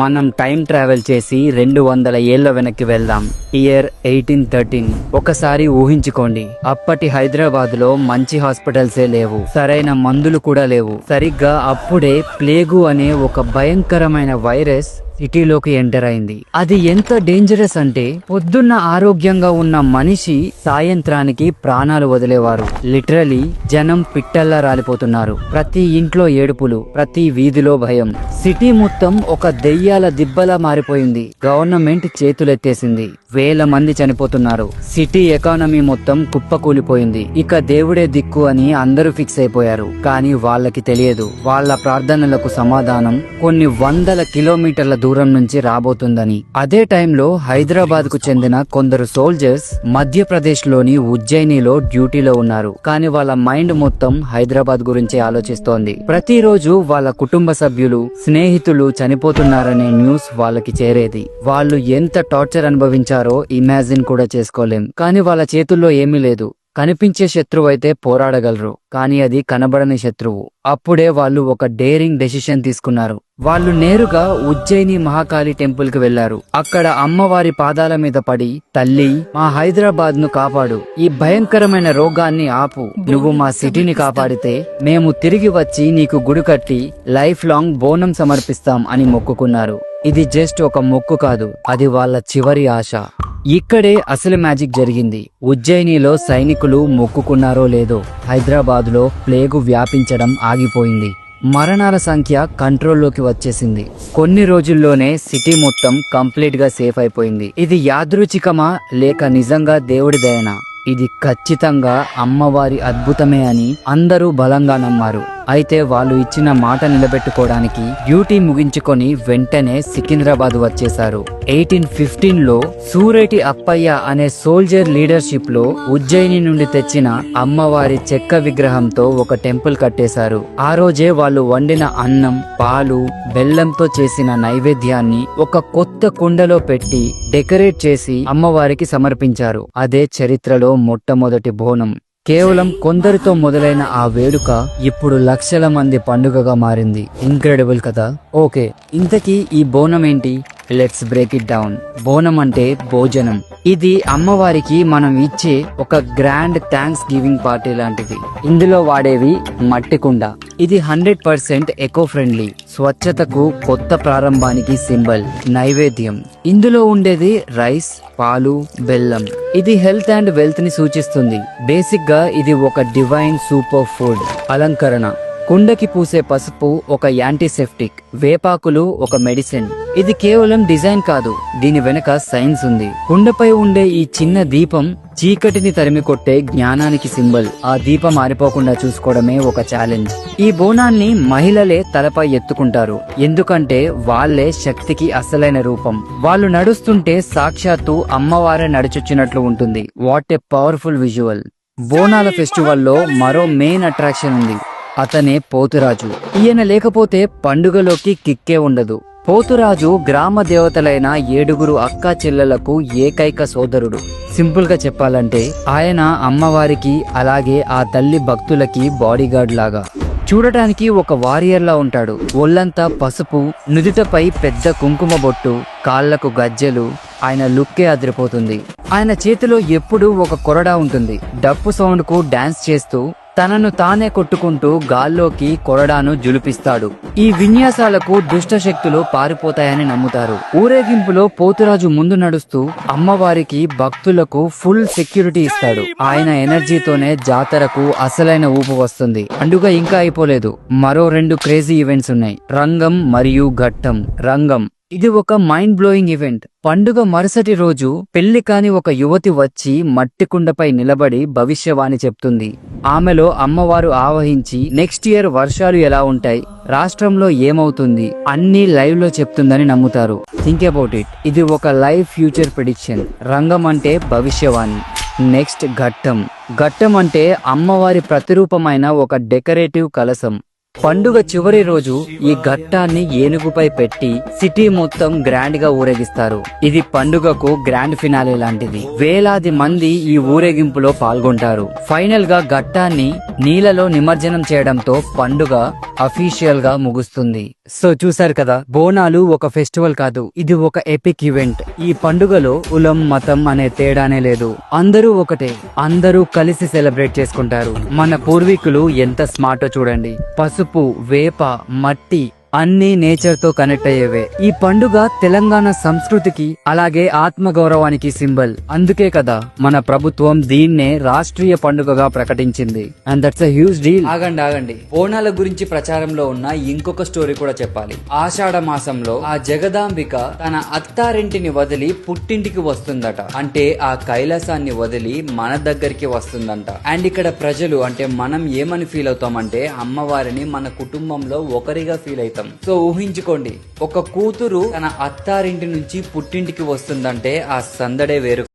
మనం time travel చేసి 200 ఏళ్ల వెనక్కి వెళ్దాం. ఇయర్ 1813. ఒకసారి ఊహించుకోండి, అప్పటి హైదరాబాద్ లో మంచి హాస్పిటల్సే లేవు, సరైన మందులు కూడా లేవు. సరిగ్గా అప్పుడే ప్లేగు అనే ఒక భయంకరమైన వైరస్ సిటీలోకి ఎంటర్ అయింది. అది ఎంత డేంజరస్ అంటే పొద్దున్న ఆరోగ్యంగా ఉన్న మనిషి సాయంత్రానికి ప్రాణాలు వదిలేవారు. లిటరలీ జనం పిట్టల్లా రాలిపోతున్నారు. ప్రతి ఇంట్లో ఏడుపులు, ప్రతి వీధిలో భయం. సిటీ మొత్తం ఒక దెయ్యాల దిబ్బలా మారిపోయింది. గవర్నమెంట్ చేతులెత్తేసింది. వేల మంది చనిపోతున్నారు. సిటీ ఎకానమీ మొత్తం కుప్పకూలిపోయింది. ఇక దేవుడే దిక్కు అని అందరూ ఫిక్స్ అయిపోయారు. కానీ వాళ్ళకి తెలియదు, వాళ్ళ ప్రార్థనలకు సమాధానం కొన్ని వందల కిలోమీటర్ల దూరం నుంచి రాబోతుందని. అదే టైంలో హైదరాబాద్ కు చెందిన కొందరు సోల్జర్స్ మధ్యప్రదేశ్ లోని ఉజ్జయినిలో డ్యూటీలో ఉన్నారు. కానీ వాళ్ళ మైండ్ మొత్తం హైదరాబాద్ గురించే ఆలోచిస్తోంది. ప్రతిరోజు వాళ్ళ కుటుంబ సభ్యులు, స్నేహితులు చనిపోతున్నారనే న్యూస్ వాళ్ళకి చేరేది. వాళ్ళు ఎంత టార్చర్ అనుభవించారో ఇమాజిన్ కూడా చేసుకోలేం. కానీ వాళ్ళ చేతుల్లో ఏమీ లేదు. కనిపించే శత్రువు అయితే పోరాడగలరు, కానీ అది కనబడని శత్రువు. అప్పుడే వాళ్ళు ఒక డేరింగ్ డెసిషన్ తీసుకున్నారు. వాళ్ళు నేరుగా ఉజ్జయిని మహాకాళి టెంపుల్ కి వెళ్లారు. అక్కడ అమ్మవారి పాదాల మీద పడి, తల్లి, మా హైదరాబాద్ ను కాపాడు, ఈ భయంకరమైన రోగాన్ని ఆపు, నువ్వు మా సిటీని కాపాడితే మేము తిరిగి వచ్చి నీకు గుడి కట్టి లైఫ్ లాంగ్ బోనం సమర్పిస్తాం అని మొక్కుకున్నారు. ఇది జస్ట్ ఒక మొక్కు కాదు, అది వాళ్ళ చివరి ఆశ. ఇక్కడే అసలు మ్యాజిక్ జరిగింది. ఉజ్జయినిలో సైనికులు మొక్కుకున్నారో లేదో, హైదరాబాద్ లో ప్లేగు వ్యాపించడం ఆగిపోయింది. మరణాల సంఖ్య కంట్రోల్లోకి వచ్చేసింది. కొన్ని రోజుల్లోనే సిటీ మొత్తం కంప్లీట్ గా సేఫ్ అయిపోయింది. ఇది యాదృచ్ఛికమా లేక నిజంగా దేవుడి దయనా? ఇది ఖచ్చితంగా అమ్మవారి అద్భుతమే అని అందరూ బలంగా నమ్మారు. అయితే వాళ్ళు ఇచ్చిన మాట నిలబెట్టుకోవడానికి డ్యూటీ ముగించుకొని వెంటనే సికింద్రాబాద్ వచ్చేశారు. 1815లో సూరేటి అప్పయ్య అనే సోల్జర్ లీడర్షిప్ లో ఉజ్జయిని నుండి తెచ్చిన అమ్మవారి చెక్క విగ్రహంతో ఒక టెంపుల్ కట్టేశారు. ఆ రోజే వాళ్ళు వండిన అన్నం, పాలు, బెల్లంతో చేసిన నైవేద్యాన్ని ఒక కొత్త కుండలో పెట్టి డెకరేట్ చేసి అమ్మవారికి సమర్పించారు. అదే చరిత్రలో మొట్టమొదటి బోనం. కేవలం కొందరితో మొదలైన ఆ వేడుక ఇప్పుడు లక్షల మంది పండుగగా మారింది. ఇంక్రెడిబుల్ కదా? ఓకే, ఇంతకీ ఈ బోనం ఏంటి? Let's break it down. బోనం అంటే భోజనం. ఇది అమ్మవారికి మనం ఇచ్చే ఒక గ్రాండ్ థ్యాంక్స్ గివింగ్ పార్టీ లాంటిది. ఇందులో వాడేవి మట్టి కుండ. ఇది 100% ఎకో ఫ్రెండ్లీ, స్వచ్ఛతకు, కొత్త ప్రారంభానికి సింబల్. నైవేద్యం, ఇందులో ఉండేది రైస్, పాలు, బెల్లం. ఇది హెల్త్ అండ్ వెల్త్ ని సూచిస్తుంది. బేసిక్ గా ఇది ఒక డివైన్ సూపర్ ఫుడ్. అలంకరణ, కుండకి పూసే పసుపు ఒక యాంటీసెప్టిక్, వేపాకులు ఒక మెడిసిన్. ఇది కేవలం డిజైన్ కాదు, దీని వెనక సైన్స్ ఉంది. కుండపై ఉండే ఈ చిన్న దీపం చీకటిని తరిమి కొట్టే జ్ఞానానికి సింబల్. ఆ దీపం ఆరిపోకుండా చూసుకోవడమే ఒక ఛాలెంజ్. ఈ బోనాన్ని మహిళలే తలపై ఎత్తుకుంటారు, ఎందుకంటే వాళ్లే శక్తికి అసలైన రూపం. వాళ్ళు నడుస్తుంటే సాక్షాత్తు అమ్మవారే నడుచొచ్చినట్లు ఉంటుంది. What a powerful visual. బోనాల ఫెస్టివల్లో మరో మెయిన్ అట్రాక్షన్ ఉంది. అతనే పోతురాజు. ఈయన లేకపోతే పండుగలోకి కిక్కే ఉండదు. పోతురాజు గ్రామ దేవతలైన 7 అక్కా చెల్లెలకు ఏకైక సోదరుడు. సింపుల్ గా చెప్పాలంటే ఆయన అమ్మవారికి, అలాగే ఆ తల్లి భక్తులకి బాడీగార్డ్ లాగా. చూడటానికి ఒక వారియర్ లా ఉంటాడు. ఒళ్ళంతా పసుపు, నుదుటపై పెద్ద కుంకుమ బొట్టు, కాళ్లకు గజ్జెలు. ఆయన లుక్కే అదిరిపోతుంది. ఆయన చేతిలో ఎప్పుడూ ఒక కొరడా ఉంటుంది. డప్పు సౌండ్ కు డాన్స్ చేస్తూ తనను తానే కొట్టుకుంటూ గాల్లోకి కొరడాను జులిపిస్తాడు. ఈ విన్యాసాలకు దుష్ట శక్తులు పారిపోతాయని నమ్ముతారు. ఊరేగింపులో పోతురాజు ముందు నడుస్తూ అమ్మవారికి, భక్తులకు ఫుల్ సెక్యూరిటీ ఇస్తాడు. ఆయన ఎనర్జీతోనే జాతరకు అసలైన ఊపు వస్తుంది. పండుగ ఇంకా అయిపోలేదు. మరో 2 క్రేజీ ఈవెంట్స్ ఉన్నాయి, రంగం మరియు ఘట్టం. రంగం, ఇది ఒక మైండ్ బ్లోయింగ్ ఈవెంట్. పండుగ మరుసటి రోజు పెళ్లి కాని ఒక యువతి వచ్చి మట్టి కుండపై నిలబడి భవిష్యవాణి చెప్తుంది. ఆమెలో అమ్మవారు ఆవహించి నెక్స్ట్ ఇయర్ వర్షాలు ఎలా ఉంటాయి, రాష్ట్రంలో ఏమవుతుంది అన్ని లైవ్ లో చెప్తుందని నమ్ముతారు. Think about it. ఇది ఒక లైవ్ ఫ్యూచర్ ప్రిడిక్షన్. రంగం అంటే భవిష్యవాణి. నెక్స్ట్ ఘట్టం. ఘట్టం అంటే అమ్మవారి ప్రతిరూపమైన ఒక డెకరేటివ్ కలశం. పండుగ చివరి రోజు ఈ ఘట్టాన్ని ఏనుగుపై పెట్టి సిటీ మొత్తం గ్రాండ్ గా ఊరేగిస్తారు. ఇది పండుగకు గ్రాండ్ ఫినాలే లాంటిది. వేలాది మంది ఈ ఊరేగింపులో పాల్గొంటారు. ఫైనల్ గా ఘట్టాన్ని నీళ్ళలో నిమజ్జనం చేయడంతో పండుగ అఫీషియల్ గా ముగుస్తుంది. సో చూసారు కదా, బోనాలు ఒక ఫెస్టివల్ కాదు, ఇది ఒక ఎపిక్ ఈవెంట్. ఈ పండుగలో కులం మతం అనే తేడానే లేదు. అందరూ ఒకటే, అందరూ కలిసి సెలబ్రేట్ చేసుకుంటారు. మన పూర్వీకులు ఎంత స్మార్టో చూడండి. పసుపు, వేప, మట్టి అన్ని నేచర్ తో కనెక్ట్ అయ్యేవే. ఈ పండుగ తెలంగాణ సంస్కృతికి అలాగే ఆత్మగౌరవానికి సింబల్. అందుకే కదా మన ప్రభుత్వం దీన్నే రాష్ట్రీయ పండుగగా ప్రకటించింది. And that's a huge deal. ఆగండి, బోనాల గురించి ప్రచారంలో ఉన్న ఇంకొక స్టోరీ కూడా చెప్పాలి. ఆషాఢ మాసంలో ఆ జగదాంబిక తన అత్తారింటిని వదిలి పుట్టింటికి వస్తుందట. అంటే ఆ కైలాసాన్ని వదిలి మన దగ్గరికి వస్తుందంట. అండ్ ఇక్కడ ప్రజలు అంటే మనం ఏమని ఫీల్ అవుతామంటే అమ్మవారిని మన కుటుంబంలో ఒకరిగా ఫీల్ అవుతాం. సో ఊహించుకోండి, ఒక కూతురు తన అత్తారింటి నుంచి పుట్టింటికి వస్తుందంటే ఆ సందడే వేరు.